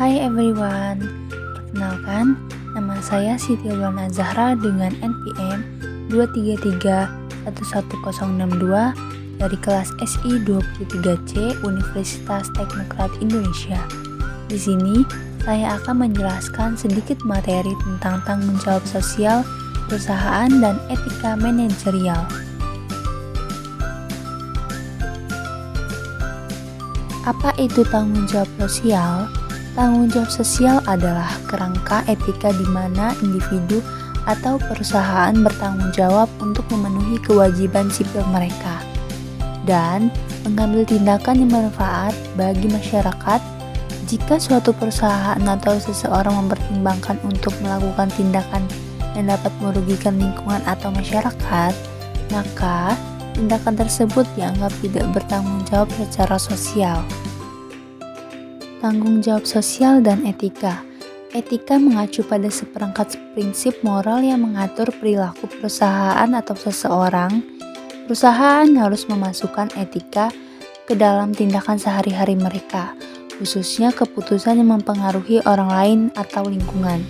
Hai everyone, perkenalkan, nama saya Siti Aulana Zahra dengan NPM 233-11062 dari kelas SI 23C Universitas Teknokrat Indonesia. Di sini, saya akan menjelaskan sedikit materi tentang tanggung jawab sosial, perusahaan, dan etika manajerial. Apa itu tanggung jawab sosial? Tanggung jawab sosial adalah kerangka etika di mana individu atau perusahaan bertanggung jawab untuk memenuhi kewajiban sipil mereka dan mengambil tindakan yang bermanfaat bagi masyarakat. Jika suatu perusahaan atau seseorang mempertimbangkan untuk melakukan tindakan yang dapat merugikan lingkungan atau masyarakat, maka tindakan tersebut dianggap tidak bertanggung jawab secara sosial. Tanggung jawab sosial dan etika. Etika mengacu pada seperangkat prinsip moral yang mengatur perilaku perusahaan atau seseorang. Perusahaan harus memasukkan etika ke dalam tindakan sehari-hari mereka, khususnya keputusan yang mempengaruhi orang lain atau lingkungan.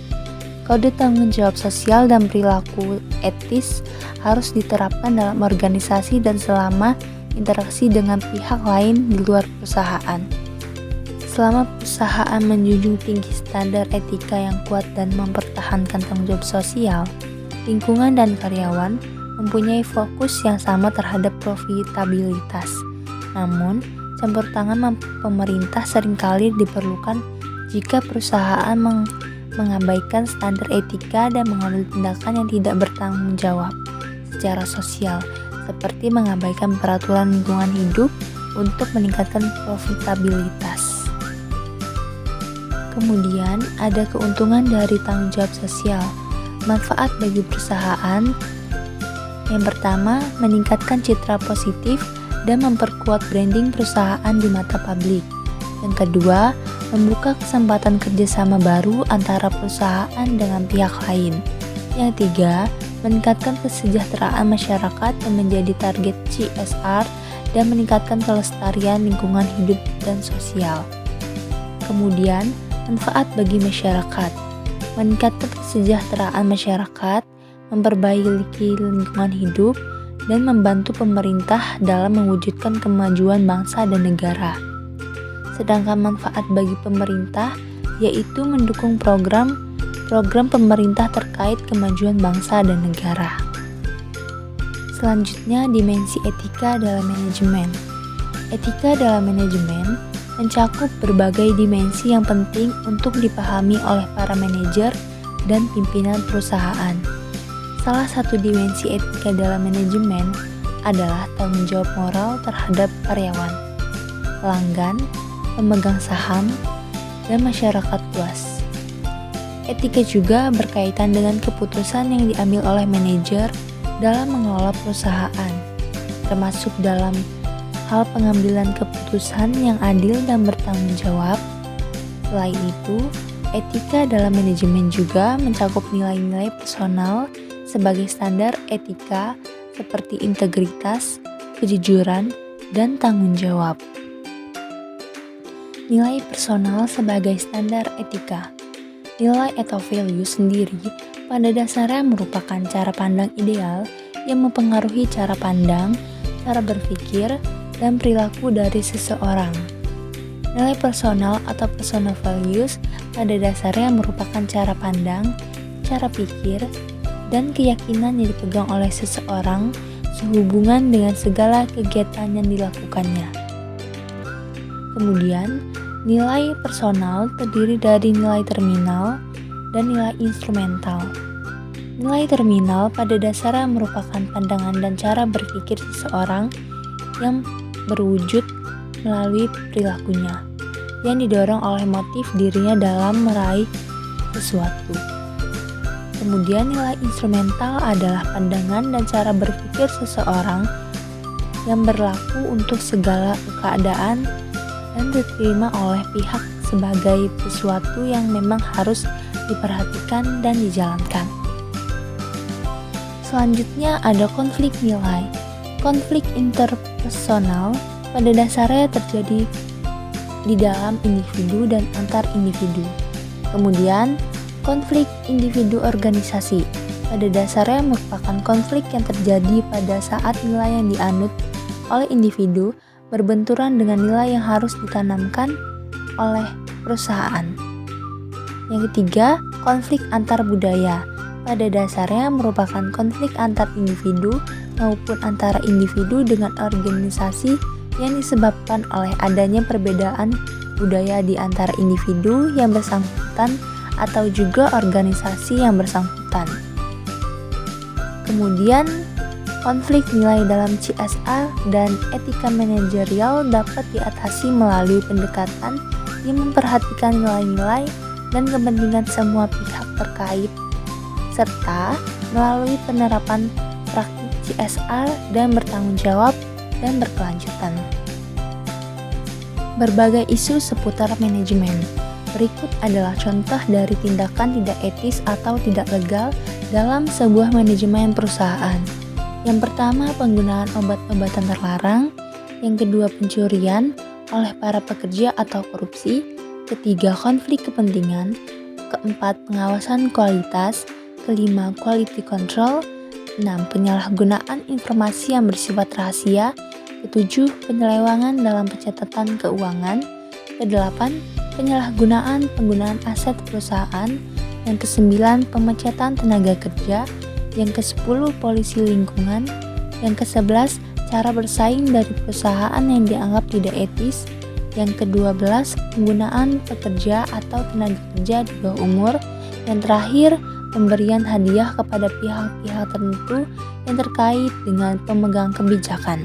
Kode tanggung jawab sosial dan perilaku etis harus diterapkan dalam organisasi dan selama interaksi dengan pihak lain di luar perusahaan. Selama perusahaan menjunjung tinggi standar etika yang kuat dan mempertahankan tanggung jawab sosial, lingkungan dan karyawan mempunyai fokus yang sama terhadap profitabilitas. Namun, campur tangan pemerintah seringkali diperlukan jika perusahaan mengabaikan standar etika dan mengambil tindakan yang tidak bertanggung jawab secara sosial, seperti mengabaikan peraturan lingkungan hidup untuk meningkatkan profitabilitas. Kemudian, ada keuntungan dari tanggung jawab sosial. Manfaat bagi perusahaan. Yang pertama, meningkatkan citra positif dan memperkuat branding perusahaan di mata publik. Yang kedua, membuka kesempatan kerjasama baru antara perusahaan dengan pihak lain. Yang ketiga, meningkatkan kesejahteraan masyarakat yang menjadi target CSR dan meningkatkan kelestarian lingkungan hidup dan sosial. Kemudian, manfaat bagi masyarakat, meningkatkan kesejahteraan masyarakat, memperbaiki lingkungan hidup, dan membantu pemerintah dalam mewujudkan kemajuan bangsa dan negara. Sedangkan manfaat bagi pemerintah yaitu mendukung program pemerintah terkait kemajuan bangsa dan negara. Selanjutnya, dimensi etika dalam manajemen. Etika dalam manajemen mencakup berbagai dimensi yang penting untuk dipahami oleh para manajer dan pimpinan perusahaan. Salah satu dimensi etika dalam manajemen adalah tanggung jawab moral terhadap karyawan, pelanggan, pemegang saham, dan masyarakat luas. Etika juga berkaitan dengan keputusan yang diambil oleh manajer dalam mengelola perusahaan, termasuk dalam hal pengambilan keputusan yang adil dan bertanggung jawab. Selain itu, etika dalam manajemen juga mencakup nilai-nilai personal sebagai standar etika seperti integritas, kejujuran, dan tanggung jawab. Nilai personal sebagai standar etika. Nilai atau value sendiri pada dasarnya merupakan cara pandang ideal yang mempengaruhi cara pandang, cara berpikir, dan perilaku dari seseorang. Nilai personal atau personal values pada dasarnya merupakan cara pandang, cara pikir, dan keyakinan yang dipegang oleh seseorang sehubungan dengan segala kegiatan yang dilakukannya. Kemudian, nilai personal terdiri dari nilai terminal dan nilai instrumental. Nilai terminal pada dasarnya merupakan pandangan dan cara berpikir seseorang yang berwujud melalui perilakunya, yang didorong oleh motif dirinya dalam meraih sesuatu. Kemudian nilai instrumental adalah pandangan dan cara berpikir seseorang yang berlaku untuk segala keadaan dan diterima oleh pihak sebagai sesuatu yang memang harus diperhatikan dan dijalankan. Selanjutnya ada konflik nilai. Konflik interpersonal pada dasarnya terjadi di dalam individu dan antar individu. Kemudian, konflik individu organisasi pada dasarnya merupakan konflik yang terjadi pada saat nilai yang dianut oleh individu berbenturan dengan nilai yang harus ditanamkan oleh perusahaan. Yang ketiga, konflik antar budaya. Pada dasarnya merupakan konflik antar individu maupun antara individu dengan organisasi yang disebabkan oleh adanya perbedaan budaya di antara individu yang bersangkutan atau juga organisasi yang bersangkutan. Kemudian, konflik nilai dalam CSR dan etika manajerial dapat diatasi melalui pendekatan yang memperhatikan nilai-nilai dan kepentingan semua pihak terkait, serta melalui penerapan praktik CSR dan bertanggung jawab dan berkelanjutan. Berbagai isu seputar manajemen. Berikut adalah contoh dari tindakan tidak etis atau tidak legal dalam sebuah manajemen perusahaan. Yang pertama, penggunaan obat-obatan terlarang. Yang kedua, pencurian oleh para pekerja atau korupsi. Ketiga, konflik kepentingan. Keempat, pengawasan kualitas. Kelima, quality control. 6. Penyalahgunaan informasi yang bersifat rahasia. Ketujuh, penyelewengan dalam pencatatan keuangan. Kedelapan, penyalahgunaan penggunaan aset perusahaan. Yang kesembilan, pemecatan tenaga kerja. Yang ke-10, polisi lingkungan. Yang ke-11, cara bersaing dari perusahaan yang dianggap tidak etis. Yang ke-12, penggunaan pekerja atau tenaga kerja di bawah umur. Yang terakhir, pemberian hadiah kepada pihak-pihak tertentu yang terkait dengan pemegang kebijakan.